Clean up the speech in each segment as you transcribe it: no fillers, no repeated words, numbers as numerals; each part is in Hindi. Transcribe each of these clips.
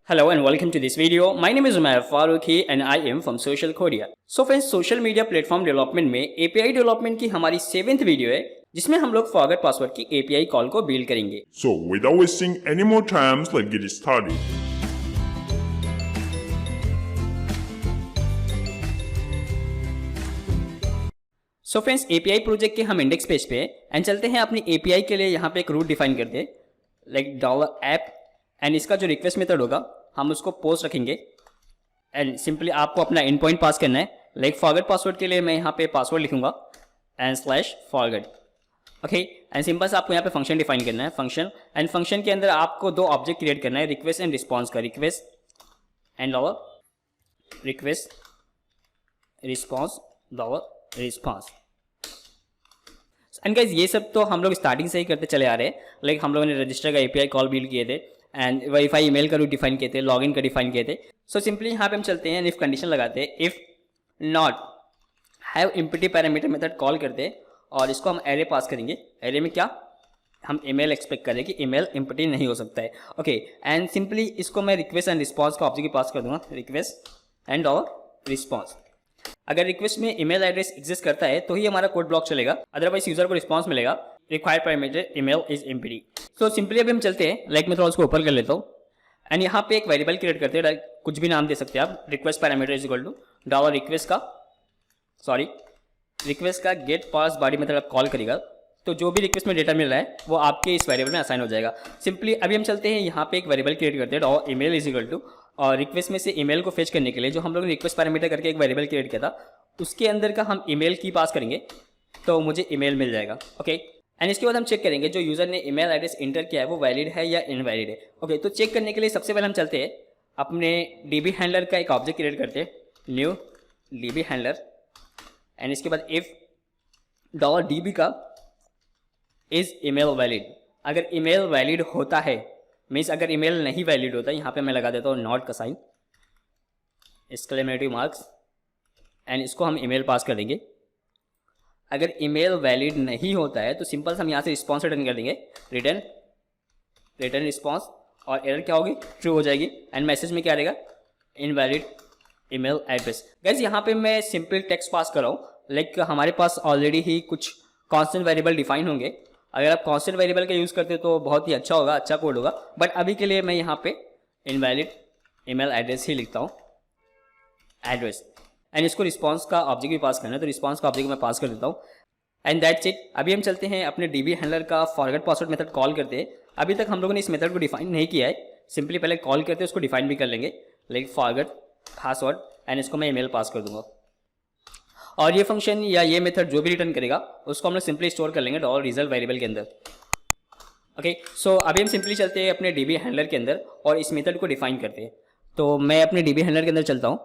Hello and welcome to this video. My name is Umair Farooqi and I am from Social Korea. So friends, social media platform development में API डेवलपमेंट की हमारी 7th वीडियो है जिसमें हम लोग फॉरगेट पासवर्ड की API कॉल को बिल्ड करेंगे. So without wasting any more time, let's get started. So friends, API project के हम इंडेक्स पेज पे एंड चलते हैं अपनी API के लिए. यहाँ पे एक रूट डिफाइन करते हैं लाइक $app एंड इसका जो रिक्वेस्ट मेथड होगा हम उसको पोस्ट रखेंगे एंड सिंपली आपको अपना एंड पॉइंट पास करना है. लाइक फॉरगेट पासवर्ड के लिए मैं यहाँ पे पासवर्ड लिखूंगा and /forget. Okay, and simple से आपको यहाँ पे फंक्शन डिफाइन करना है, फंक्शन. एंड फंक्शन के अंदर आपको दो ऑब्जेक्ट क्रिएट करना है, रिक्वेस्ट एंड रिस्पॉन्स का. Request and request response. And guys ये सब तो हम लोग स्टार्टिंग से ही करते चले आ रहे हैं. लाइक हम लोगों ने रजिस्टर का API कॉल बिल्ड किए थे एंड वेरीफाई ईमेल का रूट डिफाइन किए थे, लॉगिन का डिफाइन किए थे. सो सिंपली यहाँ पे हम चलते हैं, इफ कंडीशन लगाते हैं, if not have empty parameter method call करते हैं और इसको हम एरे पास करेंगे. एरे में क्या हम ईमेल एक्सपेक्ट करें कि ईमेल एम्प्टी नहीं हो सकता है. ओके, एंड सिंपली इसको मैं रिक्वेस्ट एंड रिस्पॉन्स का ऑब्जेक्ट पास कर दूंगा, रिक्वेस्ट एंड रिस्पॉन्स. अगर रिक्वेस्ट में ईमेल एड्रेस एग्जिस्ट करता है तो ही हमारा कोड ब्लॉक चलेगा, अदरवाइज यूजर को रिस्पॉन्स मिलेगा required parameter email is empty. So simply अभी हम चलते हैं, लाइक मैं थोड़ा उसको ऊपर कर लेता हूँ एंड यहाँ पे एक वेरिएबल क्रिएट करते हैं, कुछ भी नाम दे सकते हैं आप. Request parameter is equal to request का गेट पास बॉडी मेथड आप कॉल करेगा तो जो भी रिक्वेस्ट में डेटा मिल रहा है वो आपके इस वेरिएबल में असाइन हो जाएगा. सिंपली अभी हम चलते हैं, यहाँ पे एक वेरिएबल क्रिएट करते हैं email इज इक्वल टू, और रिक्वेस्ट में से ईमेल को फेच करने के लिए जो हम लोग ने रिक्वेस्ट पैरामीटर करके एक वेरिएबल क्रिएट किया था उसके अंदर का हम ईमेल की पास करेंगे तो मुझे ईमेल मिल जाएगा. ओके, एंड इसके बाद हम चेक करेंगे जो यूजर ने ईमेल एड्रेस इंटर किया है वो वैलिड है या इनवैलिड है. ओके, तो चेक करने के लिए सबसे पहले हम चलते हैं अपने DB हैंडलर का एक ऑब्जेक्ट क्रिएट करते हैं, न्यू DB हैंडलर. एंड इसके बाद इफ $DB का इज ईमेल वैलिड. अगर ईमेल वैलिड होता है मीन्स, अगर ईमेल नहीं वैलिड होता है यहाँ पे मैं लगा देता हूँ नॉट का साइन, एक्सक्लेमेटिव मार्क्स, एंड इसको हम ईमेल पास कर देंगे. अगर ईमेल वैलिड नहीं होता है तो सिंपल से हम यहाँ से रिस्पॉन्स रिटर्न कर देंगे, रिटर्न रिस्पॉन्स, और एरर क्या होगी, ट्रू हो जाएगी. एंड मैसेज में क्या रहेगा, इनवैलिड ईमेल एड्रेस. गाइस यहाँ पे मैं सिंपल टेक्स्ट पास कर रहा हूँ, लाइक हमारे पास ऑलरेडी ही कुछ कांस्टेंट वेरिएबल डिफाइन होंगे. अगर आप कांस्टेंट वेरिएबल का यूज़ करते हो तो बहुत ही अच्छा होगा, अच्छा कोड होगा. बट अभी के लिए मैं यहाँ पे इनवैलिड ईमेल एड्रेस ही लिखता हूँ, एड्रेस. एंड इसको रिस्पॉन्स का ऑब्जेक्ट भी पास करना है तो रिस्पॉन्स का ऑब्जेक्ट मैं पास कर देता हूँ. And that's it. अभी हम चलते हैं अपने DB हैंडलर का फॉरगेट पासवर्ड मेथड कॉल करते हैं. अभी तक हम लोगों ने इस मेथड को डिफाइन नहीं किया है, सिंपली पहले कॉल करते हैं उसको डिफाइन भी कर लेंगे, लाइक फॉरगेट पासवर्ड, एंड इसको मैं ईमेल पास कर दूंगा. और ये फंक्शन या ये मेथड जो भी रिटर्न करेगा उसको हम लोग सिंपली स्टोर कर लेंगे $result वेरिएबल के अंदर. ओके, सो अभी हम सिंपली चलते हैं अपने DB हैंडलर के अंदर और इस मेथड को डिफाइन करते हैं. तो मैं अपने DB हैंडलर के अंदर चलता हूँ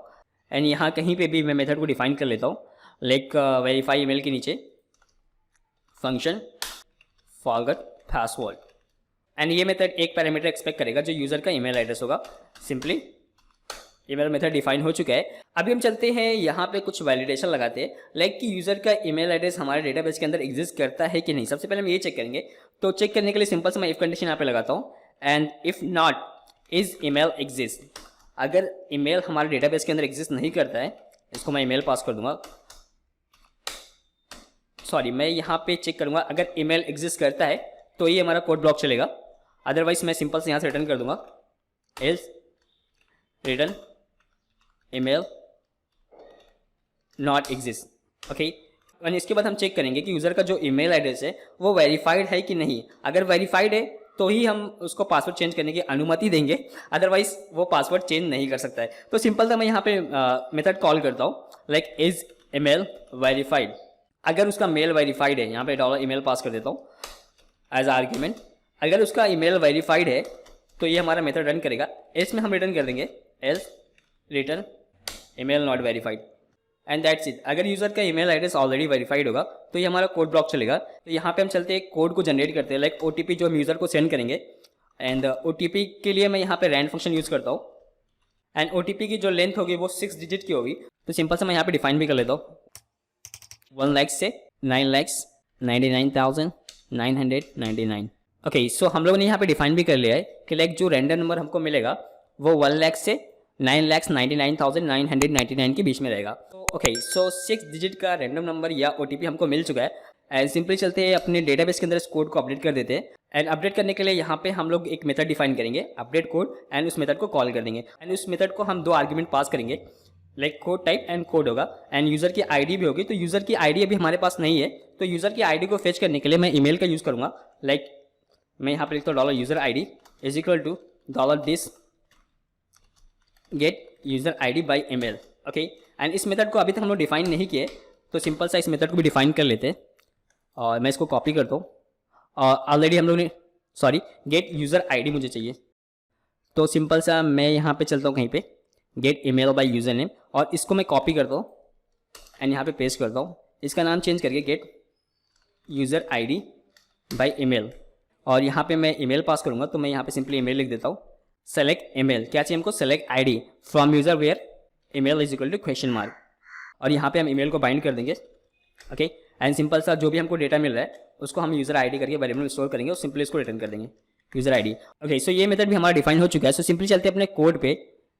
एंड यहाँ कहीं पे भी मैं मेथड को डिफाइन कर लेता हूँ, लाइक वेरीफाई ईमेल के नीचे फंक्शन फॉरगेट पासवर्ड. एंड ये मेथड एक पैरामीटर एक्सपेक्ट करेगा जो यूज़र का ईमेल एड्रेस होगा. सिंपली ईमेल मेथड डिफाइन हो चुका है. अभी हम चलते हैं यहाँ पे कुछ वैलिडेशन लगाते हैं, लाइक कि यूज़र का ईमेल एड्रेस हमारे डेटाबेस के अंदर एग्जिस्ट करता है कि नहीं. सबसे पहले हम ये चेक करेंगे. तो चेक करने के लिए सिंपल से मैं इफ कंडीशन यहाँ पे लगाता हूँ and if not is email exist. अगर ईमेल हमारे डेटाबेस के अंदर एग्जिस्ट नहीं करता है, इसको मैं ईमेल पास कर दूंगा, सॉरी मैं यहाँ पे चेक करूँगा. अगर ईमेल एग्जिस्ट करता है तो ये हमारा कोड ब्लॉक चलेगा, अदरवाइज मैं सिंपल से यहाँ से रिटर्न कर दूंगा, else return email not exist. Okay, और इसके बाद हम चेक करेंगे कि यूज़र का जो ईमेल एड्रेस है वो वेरीफाइड है कि नहीं. अगर वेरीफाइड है तो ही हम उसको पासवर्ड चेंज करने की अनुमति देंगे, अदरवाइज वो पासवर्ड चेंज नहीं कर सकता है. तो सिंपल सा मैं यहाँ पे मेथड कॉल करता हूँ, लाइक इज ईमेल वेरीफाइड. अगर उसका मेल वेरीफाइड है, यहाँ पे $email पास कर देता हूँ एज आर्ग्यूमेंट. अगर उसका ईमेल वेरीफाइड है तो ये हमारा मेथड रन करेगा. एल्स में हम रिटर्न कर देंगे, else return email not verified, and that's it. अगर यूज़र का ईमेल एड्रेस ऑलरेडी वेरीफाइड होगा तो ये हमारा कोड ब्लॉक चलेगा. तो यहाँ पे हम चलते हैं, कोड को जनरेट करते हैं, लाइक OTP जो हम यूज़र को सेंड करेंगे. एंड OTP के लिए मैं यहाँ पे रैंड फंक्शन यूज़ करता हूँ एंड OTP की जो लेंथ होगी वो 6 डिजिट की होगी. तो सिंपल से मैं यहाँ पे डिफाइन भी कर लेता हूँ, 1 लाख से 9,99,999. ओके, सो हम लोगों ने यहाँ पे डिफाइन भी कर लिया है कि लाइक जो रैंडम नंबर हमको मिलेगा वो 1 लाख से 9,99,999 के बीच में रहेगा। ओके, सो 6 डिजिट का रैंडम नंबर या OTP हमको मिल चुका है। एंड सिंपली चलते हैं अपने डेटाबेस के अंदर इस कोड को अपडेट कर देते हैं। एंड अपडेट करने के लिए यहाँ पे हम लोग एक मेथड डिफाइन करेंगे, अपडेट कोड, एंड उस मेथड को कॉल कर देंगे। एंड उस मेथड को हम 2 आर्ग्यूमेंट पास करेंगे, like code type and code होगा, एंड यूज़र की आईडी भी होगी। तो यूज़र की आईडी अभी हमारे पास नहीं है, तो यूज़र की आईडी को फेच करने के लिए मैं ईमेल का यूज़ करूँगा। लाइक मैं यहाँ पर लिखता हूँ $user_id is equal to $this get user ID by email. Okay, and इस मेथड को अभी तक हम लोग डिफाइन नहीं किए, तो सिंपल सा इस मेथड को भी डिफाइन कर लेते हैं। और मैं इसको कॉपी करता हूँ, और ऑलरेडी हम लोग ने गेट यूज़र ID मुझे चाहिए, तो सिंपल सा मैं यहाँ पे चलता हूँ कहीं पे gate email by user name, और इसको मैं कॉपी करता हूँ एंड यहाँ पे पेस्ट करता हूँ। इसका नाम चेंज करके gate user ID by email, और यहाँ पे मैं ईमेल पास करूँगा, तो मैं यहाँ पे सिंपली ईमेल लिख देता हूँ। सेलेक्ट ईमेल, क्या चाहिए हमको? Select ID from user where email is equal to question mark, और यहाँ पे हम ईमेल को बाइंड कर देंगे। ओके, एंड सिंपल सा जो भी हमको डेटा मिल रहा है उसको हम यूज़र ID करके वेरिएबल में स्टोर करेंगे और सिंपली इसको रिटर्न कर देंगे यूज़र ID। ओके, सो ये मेथड भी हमारा डिफाइन हो चुका है। सो सिंपली चलते हैं अपने कोड पे,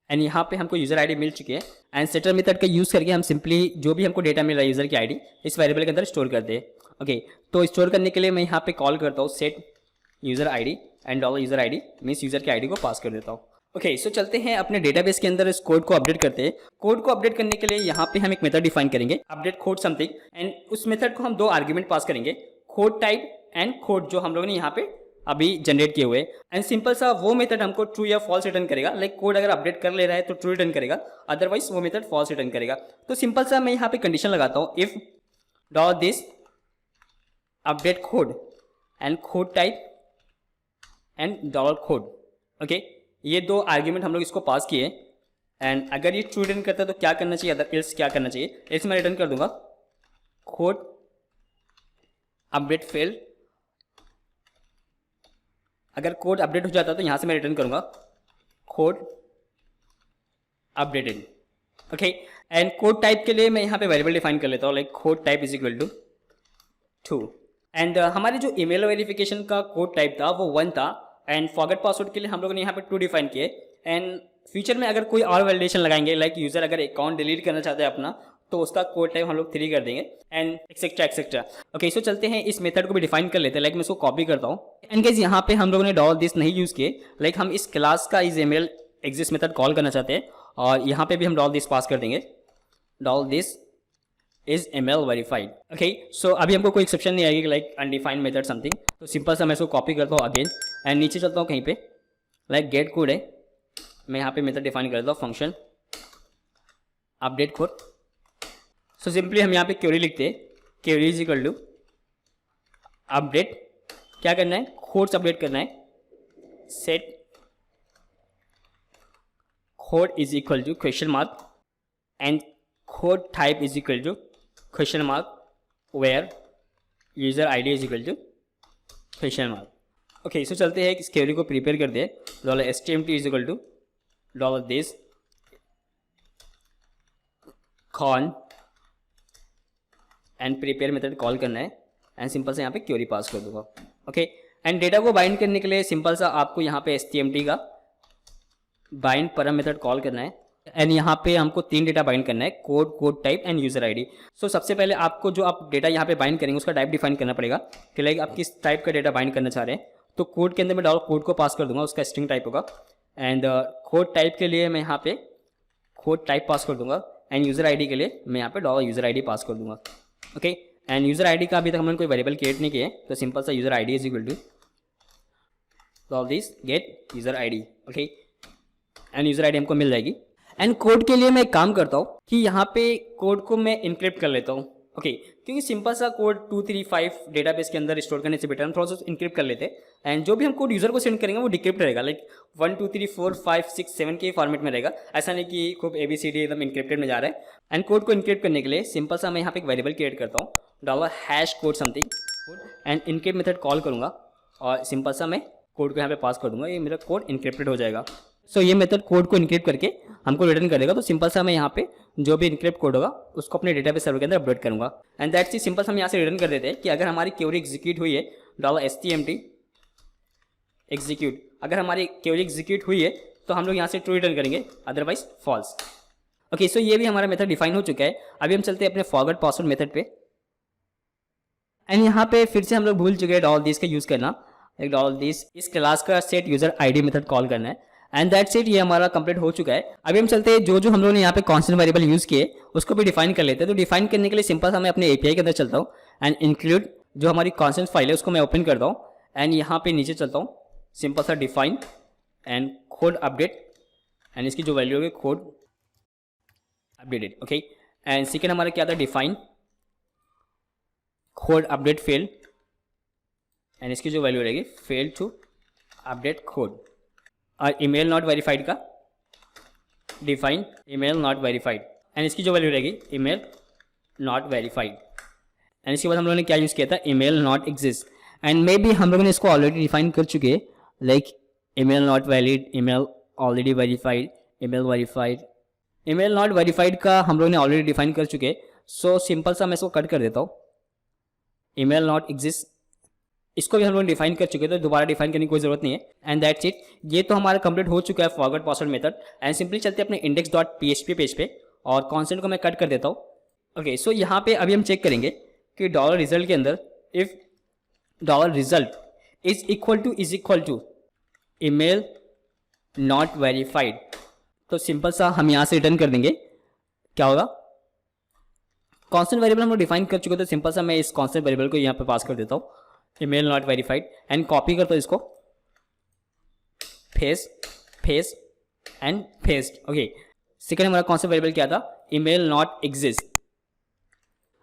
एंड यहाँ पे हमको यूज़र ID मिल चुकी है, एंड सेटर मेथड का यूज़ करके हम सिंपली जो भी हमको डेटा मिल रहा है यूज़र की ID इस वेरिएबल के अंदर स्टोर करते हैं। ओके, तो स्टोर करने के लिए मैं यहाँ पे कॉल करता हूँ set user ID and $user_id means user की ID को पास कर देता हूँ। ओके, सो चलते हैं अपने डेटाबेस के अंदर इस कोड को अपडेट करते हैं। कोड को अपडेट करने के लिए यहाँ पे हम एक मेथड डिफाइन करेंगे, अपडेट कोड समथिंग, एंड उस मेथड को हम 2 आर्ग्यूमेंट पास करेंगे, कोड टाइप एंड कोड, जो हम लोगों ने यहाँ पे अभी जनरेट किए हुए। एंड सिंपल सा वो मेथड हमको ट्रू या फॉल्स रिटर्न करेगा। लाइक कोड अगर अपडेट कर ले रहा है तो ट्रू रिटर्न करेगा, अदरवाइज वो मेथड फॉल्स रिटर्न करेगा। तो सिंपल सा मैं यहाँ पे कंडीशन लगाता हूँ, if $this update code and code type and $code. Okay, ये 2 आर्ग्यूमेंट हम लोग इसको पास किए, एंड अगर ये ट्रू रिटर्न करता है तो क्या करना चाहिए, अदर एल्स क्या करना चाहिए, एल्स मैं रिटर्न कर दूंगा कोड अपडेट फेल्ड। अगर कोड अपडेट हो जाता है तो यहाँ से मैं रिटर्न करूंगा code updated. Okay, and code type के लिए मैं यहाँ पे वेरिएबल डिफाइन कर लेता हूँ, like code type is equal to true. And हमारे जो ईमेल वेरिफिकेशन का कोड टाइप था वो 1 था, एंड फॉरगेट पासवर्ड के लिए हम लोगों ने यहाँ पे 2 डिफाइन किए। एंड फ्यूचर में अगर कोई और वैलिडेशन लगाएंगे, लाइक यूज़र अगर अकाउंट डिलीट करना चाहते हैं अपना, तो उसका कोड टाइप हम लोग 3 कर देंगे, and etcetera etcetera. Okay, so चलते हैं इस मेथड को भी डिफाइन कर लेते हैं। लाइक मैं इसको कॉपी करता हूँ, एंड गाइस यहाँ पे हम लोगों ने $this नहीं यूज़ किए। लाइक हम इस क्लास का इस ईमेल एग्जिस्ट मेथड कॉल करना चाहते हैं, और यहाँ पे भी हम $this पास कर देंगे, $this is email verified. Okay, so अभी हमको कोई एक्सेप्शन नहीं आएगी, लाइक अनडिफाइंड मेथड समथिंग। तो सिंपल सा मैं इसको कॉपी करता हूँ अगेन, एंड नीचे चलता हूँ कहीं पे, लाइक गेट कोड है, मैं यहाँ पे मेथड डिफाइन करता हूँ function update code. So simply हम यहाँ पे क्वेरी लिखते हैं, query is equal to update, क्या करना है, कोड्स अपडेट करना है, set code is equal to question mark and code type is equal to question mark where user ID is equal to question mark. Okay, so चलते हैं इस क्वेरी को प्रिपेयर कर दे, $stmt is equal to $this con and prepare method call करना है, एंड सिंपल से यहाँ पे क्वेरी पास कर दूंगा। ओके, एंड डेटा को बाइंड करने के लिए सिंपल सा आपको यहाँ पे stmt का बाइंड परम मेथड कॉल करना है, एंड यहाँ पे हमको 3 डेटा बाइंड करना है, code, code type and user ID। सो सबसे पहले आपको जो आप डेटा यहाँ पे बाइंड करेंगे उसका टाइप डिफाइन करना पड़ेगा कि लाइक आप किस टाइप का डेटा बाइंड करना चाह रहे हैं। तो कोड के अंदर मैं कोड को पास कर दूंगा, उसका स्ट्रिंग टाइप होगा, एंड कोड टाइप के लिए मैं यहाँ पे कोड टाइप पास कर दूंगा, एंड यूज़र ID के लिए मैं यहाँ पे $user_id पास कर दूंगा। ओके, एंड यूज़र ID का अभी तक हमने कोई वेरिएबल क्रिएट नहीं किए, तो सिंपल सा user ID is equal to $this get user ID। Okay, and user ID हमको मिल जाएगी। एंड कोड के लिए मैं एक काम करता हूँ कि यहाँ पे कोड को मैं इनक्रिप्ट कर लेता हूँ। ओके, क्योंकि सिंपल सा कोड 2, 3, 5 डेटाबेस के अंदर स्टोर करने से बेटर हम थोड़ा सा इनक्रिप्ट कर लेते हैं, एंड जो भी हम कोड यूज़र को सेंड करेंगे वो डिक्रिप्ट रहेगा, लाइक 1, 2, 3, 4, 5, 6, 7 के फॉर्मेट में रहेगा, ऐसा नहीं कि खूब ABCD एकदम इनक्रिप्टेड में जा रहा है। एंड कोड को इनक्रिप्ट करने के लिए सिंपल सा मैं यहाँ पे एक वेरिएबल क्रिएट करता हूँ $#code something, and encrypt method call करूँगा, और सिंपल सा मैं कोड को यहाँ पे पास कर दूंगा, ये मेरा कोड इनक्रिप्टेड हो जाएगा। सो ये मेथड कोड को इनक्रिप्ट करके हमको रिटर्न कर देगा। तो सिंपल सा मैं यहाँ पे जो भी इनक्रिप्ट कोड होगा उसको अपने डेटाबेस सर्वर के अंदर अपडेट करूँगा, एंड दैट्स इट। सिंपल हम यहाँ से रिटर्न कर देते हैं कि अगर हमारी क्वेरी एग्जीक्यूट हुई है $stmt एग्जीक्यूट, अगर हमारी क्वेरी एग्जीक्यूट हुई है तो हम लोग यहाँ से ट्रू रिटर्न करेंगे, अदरवाइज फॉल्स। ओके, सो ये भी हमारा मेथड डिफाइन हो चुका है। अभी हम चलते हैं अपने फॉरगॉट पासवर्ड मेथड पे, एंड यहाँ पे फिर से हम लोग भूल चुके हैं $this का यूज़ करना। एक $this इस क्लास का set user ID method call करना है, एंड दैट्स इट। ये हमारा कंप्लीट हो चुका है। अभी हम चलते हैं जो हम लोगों ने यहाँ पे कॉन्स्टेंट वेरिएबल यूज़ किए उसको भी डिफाइन कर लेते हैं। तो डिफाइन करने के लिए सिंपल मैं अपने एपीआई के अंदर चलता हूँ, एंड इंक्लूड जो हमारी कॉन्स्टेंट फाइल है उसको मैं ओपन करता हूँ, एंड यहाँ पे नीचे चलता हूँ, सिंपल सा define and code update, and इसकी जो वैल्यू होगी code updated. Okay, and second हमारा क्या था, define code update fail, and इसकी जो वैल्यू रहेगी फेल टू अपडेट कोड। और ईमेल नॉट वेरीफाइड का define email not verified, and इसकी जो वैल्यू रहेगी ईमेल नॉट वेरीफाइड। एंड इसके बाद हम लोगों ने क्या यूज़ किया था, email not exist, and may be हम लोगों ने इसको ऑलरेडी डिफाइन कर चुके हैं, like email not valid, email already verified, email verified. Email not verified का हम लोग ने ऑलरेडी डिफाइन कर चुके हैं, सो सिंपल सा मैं इसको कट कर देता हूँ। ईमेल नॉट एग्जिस्ट इसको भी हम लोग डिफाइन कर चुके हैं, तो दोबारा डिफाइन करने की कोई जरूरत नहीं है, एंड दैट्स इट। ये तो हमारा कंप्लीट हो चुका है forgot password method. And simply चलते हैं अपने index.php पेज पे, और कॉन्स्टेंट को मैं कट कर देता हूँ। ओके, सो यहाँ पे अभी हम चेक करेंगे कि डॉलर रिजल्ट के अंदर if dollar result is equal to email not verified, तो सिंपल सा हम यहाँ से रिटर्न कर देंगे। क्या होगा, कॉन्स्टेंट वेरिएबल हम लोग डिफाइन कर चुके, तो सिंपल सा मैं इस कॉन्स्टेंट वेरिएबल को यहाँ पे पास कर देता हूँ, email not verified, and copy करता हूँ इसको, face and paste. Okay, second हमारा कॉन्स्टेंट वेरिएबल क्या था, ईमेल नॉट एग्जिस्ट।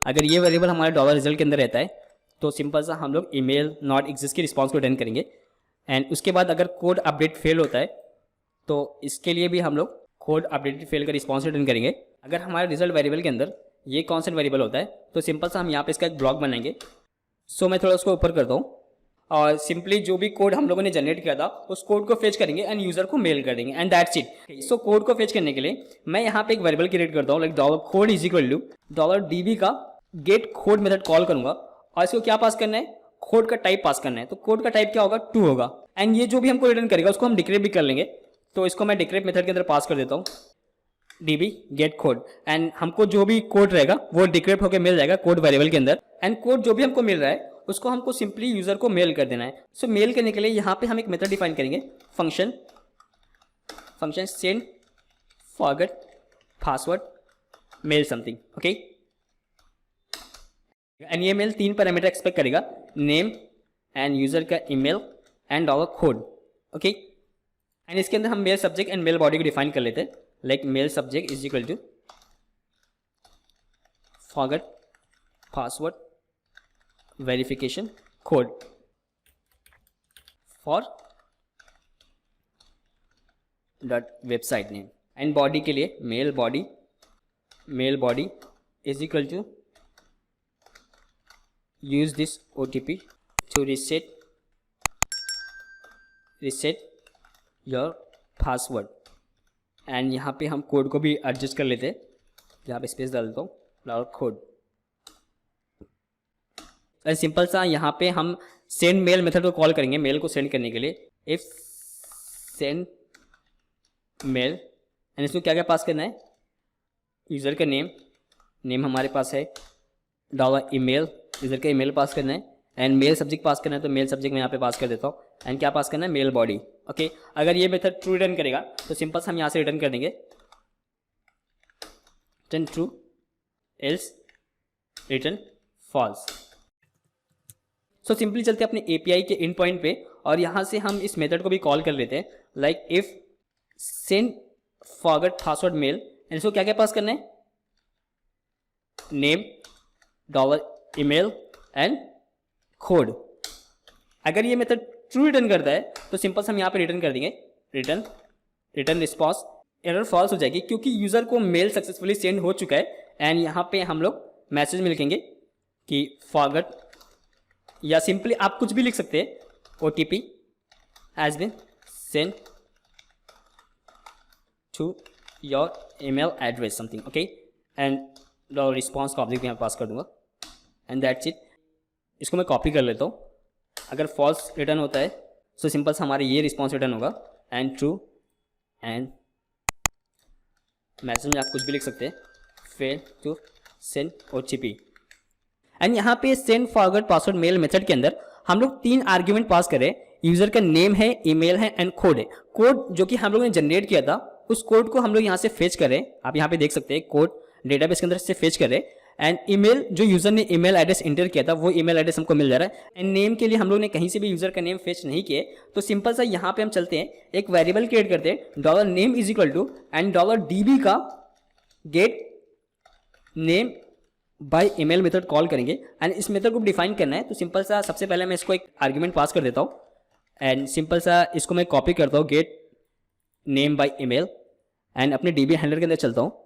अगर ये वेरिएबल हमारे डॉलर रिजल्ट के अंदर रहता है तो सिंपल सा हम लोग ईमेल नॉट एग्जिस्ट की रिस्पॉन्स को रिटर्न करेंगे। एंड उसके बाद अगर कोड अपडेट फेल होता है तो इसके लिए भी हम लोग कोड अपडेट फेल का रिस्पॉन्स रिटर्न करेंगे। अगर हमारे रिजल्ट वेरिएबल के अंदर ये कॉन्स्टेंट वेरिएबल होता है तो सिंपल सा हम यहाँ पे इसका एक ब्लॉक बनाएंगे। सो मैं थोड़ा उसको ऊपर करता हूँ, और सिंपली जो भी कोड हम लोगों ने जनरेट किया था उस कोड को फेच करेंगे एंड यूजर को मेल कर देंगे, and that's it. So code को फेच करने के लिए मैं यहाँ पे एक वेरिएबल क्रिएट करता हूँ, like $code is equal to $db का गेट कोड मेथड कॉल करूंगा, और इसको क्या पास करना है, कोड का टाइप पास करना है। तो कोड का टाइप क्या होगा, 2 होगा, एंड ये जो भी हमको रिटर्न करेगा उसको हम डिक्रिप्ट भी कर लेंगे। तो इसको मैं डिक्रिप्ट मेथड के अंदर पास कर देता हूँ, db गेट कोड, एंड हमको जो भी कोड रहेगा वो डिक्रिप्ट होकर मिल जाएगा कोड वेरिएबल के अंदर, एंड कोड जो भी हमको मिल रहा है उसको हमको सिंपली यूजर को मेल कर देना है। सो मेल करने के लिए यहाँ पे हम एक मेथड डिफाइन करेंगे, function send forget password mail something. Okay, and ये मेल 3 पैरामीटर एक्सपेक्ट करेगा, नेम एंड यूजर का email and $code। Okay, and इसके अंदर हम mail subject and mail body को डिफाइन कर लेते हैं, like mail subject is equal to forget password verification code for website name, and body के लिए mail body is equal to use this OTP to reset your password, and यहाँ पे हम कोड को भी एडजस्ट कर लेते हैं, यहाँ पे स्पेस डाल देता हूँ $code, एंड सिंपल सा यहाँ पे हम सेंड मेल मेथड को कॉल करेंगे मेल को सेंड करने के लिए, इफ सेंड मेल, एंड इसको क्या क्या पास करना है, यूज़र का नेम हमारे पास है, $email यूजर का ईमेल पास करना है, एंड मेल सब्जेक्ट पास करना है, तो मेल सब्जेक्ट मैं यहाँ पे पास कर देता हूँ, एंड क्या पास करना है, मेल बॉडी। ओके, अगर ये मेथड ट्रू रिटर्न करेगा तो सिंपल हम यहाँ से रिटर्न कर देंगे return true, else return false. So simply चलते हैं अपने एपीआई के इन पॉइंट पे, और यहाँ से हम इस मेथड को भी कॉल कर लेते हैं, like if send forget password mail, and इसको क्या क्या पास करना है, नेम $email एंड कोड। अगर ये मेथड ट्रू रिटर्न करता है तो सिंपल हम यहाँ पे रिटर्न कर देंगे रिटर्न रिस्पॉन्स, एरर फॉल्स हो जाएगी क्योंकि यूज़र को मेल सक्सेसफुली सेंड हो चुका है, एंड यहाँ पे हम लोग मैसेज में लिखेंगे कि फॉरगेट, या सिंपली आप कुछ भी लिख सकते हैं, OTP has been send to your email address something. Okay, and response का ऑब्जेक्ट यहाँ पास कर दूंगा, एंड दैट्स इट। इसको मैं कॉपी कर लेता हूँ। अगर फॉल्स रिटर्न होता है तो सिंपल हमारे ये रिस्पॉन्स रिटर्न होगा, एंड ट्रू एंड मैसेज में आप कुछ भी लिख सकते हैं, fail to send OTP। And यहाँ पे send forward password mail method के अंदर हम लोग 3 आर्ग्यूमेंट पास करें। यूजर का नेम है, ईमेल है एंड कोड है। कोड जो कि हम लोगों ने जनरेट किया था उस कोड को हम लोग यहाँ से फेच करें। आप यहाँ पे देख सकते हैं कोड डेटाबेस के अंदर से फेच करें। एंड ईमेल, जो यूजर ने ईमेल एड्रेस इंटर किया था वो ईमेल एड्रेस हमको मिल जा रहा है। एंड नेम के लिए हम लोग ने कहीं से भी यूजर का नेम फेच नहीं किए, तो सिंपल सा यहाँ पे हम चलते हैं, एक वेरिएबल क्रिएट करते हैं $name is equal to and $db का get name by email method call करेंगे। एंड इस मेथड को डिफाइन करना है, तो सिंपल सा सबसे पहले मैं इसको एक आर्ग्यूमेंट पास कर देता हूँ एंड सिंपल सा इसको मैं कॉपी करता हूँ, gate name by email, and अपने DB हैंडलर के अंदर चलता हूँ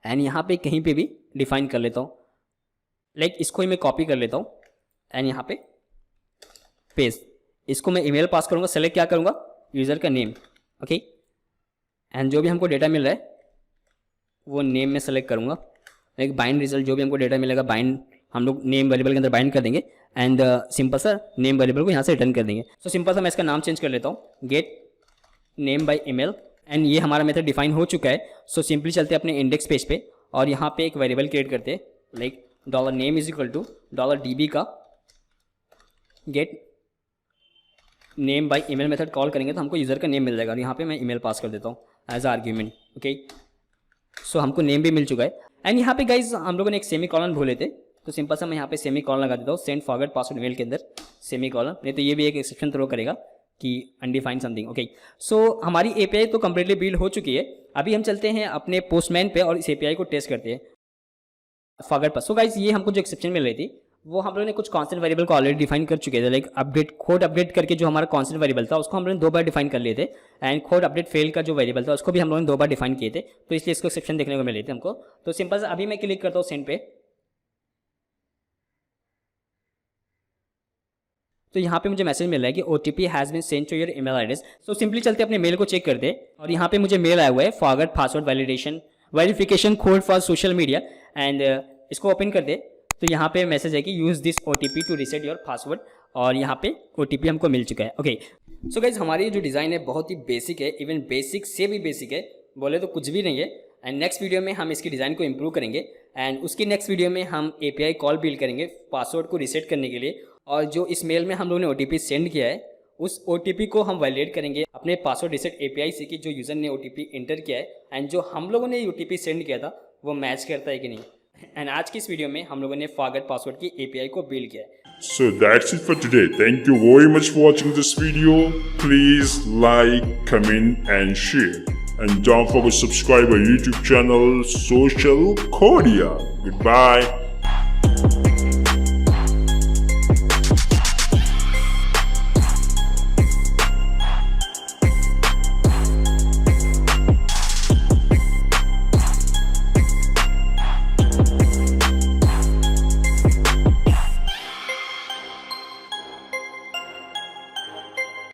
एंड यहाँ पे कहीं पे भी डिफाइन कर लेता हूँ, लाइक इसको ही मैं कॉपी कर लेता हूँ एंड यहाँ पे पेस्ट। इसको मैं ईमेल पास करूँगा, सेलेक्ट क्या करूँगा, यूज़र का नेम, ओके। एंड जो भी हमको डेटा मिल रहा है वो नेम में सेलेक्ट करूँगा, एक बाइंड रिजल्ट जो भी हमको डेटा मिलेगा बाइंड हम लोग नेम वेरिएबल के अंदर बाइंड कर देंगे एंड सिंपल सा नेम वेरिएबल को यहाँ से रिटर्न कर देंगे। सो सिंपल सा मैं इसका नाम चेंज कर लेता हूँ, gate name by email, and ये हमारा मेथड डिफाइन हो चुका है। सो सिंपली चलते हैं अपने इंडेक्स पेज पे और यहाँ पे एक वेरिएबल क्रिएट करते हैं, like $name is equal to $db का get name by email method call करेंगे तो हमको यूज़र का नेम मिल जाएगा और यहाँ पे मैं ईमेल पास कर देता हूँ एज आर्ग्यूमेंट, ओके। सो हमको नेम भी मिल चुका है। एंड यहाँ पे गाइज हम लोगों ने एक सेमी कॉलन भूले थे, तो सिंपल सा मैं यहाँ पे सेमी कॉलन लगा देता हूँ, सेंड फॉरवर्ड पासवर्ड मेल के अंदर सेमी कॉलन, नहीं तो ये भी एक एक्सेप्शन थ्रो करेगा कि अनडिफाइन समथिंग, ओके। सो हमारी API तो कम्प्लीटली बिल्ड हो चुकी है। अभी हम चलते हैं अपने पोस्टमैन पे और इस API को टेस्ट करते हैं फॉरवर्ड पास। सो गाइज ये हमको जो एक्सेप्शन मिल रही थी वो हम लोगों ने कुछ कॉन्स्टेंट वेरिएबल को ऑलरेडी डिफाइन कर चुके थे, लाइक अपडेट कोड अपडेट करके जो हमारा कॉन्स्टेंट वेरिएबल था उसको हम लोगों ने 2 बार डिफाइन कर लिए थे। एंड कोड अपडेट फेल का जो वेरिएबल था उसको भी हम लोगों ने 2 बार डिफाइन किए थे, तो इसलिए इसको एक्सेप्शन देखने को मिले थे हमको। तो सिंपल से अभी मैं क्लिक करता हूँ सेंड पे, तो यहाँ पे मुझे मैसेज मिल रहा है कि OTP has been send to your email address. So simply चलते अपने मेल को चेक करते हैं और यहाँ पे मुझे मेल आया हुआ है forward password verification code for social media, and इसको ओपन कर दे तो यहाँ पे मैसेज है कि use this OTP to reset your password, और यहाँ पे OTP हमको मिल चुका है, ओके। सो गाइज हमारी जो डिज़ाइन है बहुत ही बेसिक है, इवन बेसिक से भी बेसिक है, बोले तो कुछ भी नहीं है। एंड नेक्स्ट वीडियो में हम इसकी डिज़ाइन को इम्प्रूव करेंगे एंड उसकी नेक्स्ट वीडियो में हम API कॉल बिल्ड करेंगे पासवर्ड को रीसेट करने के लिए, और जो इस मेल में हम लोगों ने OTP सेंड किया है उस OTP को हम वैलिडेट करेंगे अपने पासवर्ड रीसेट API से कि जो यूज़र ने OTP इंटर किया है एंड जो हम लोगों ने OTP सेंड किया था वो मैच करता है कि नहीं। एंड आज की इस वीडियो में हम लोगों ने फॉरवर्ड पासवर्ड की API को बिल्ड किया है। So that's it for today. Thank you very much for watching this video. Please like, comment and share. And don't forget to subscribe our YouTube channel, Social Cordia. Goodbye.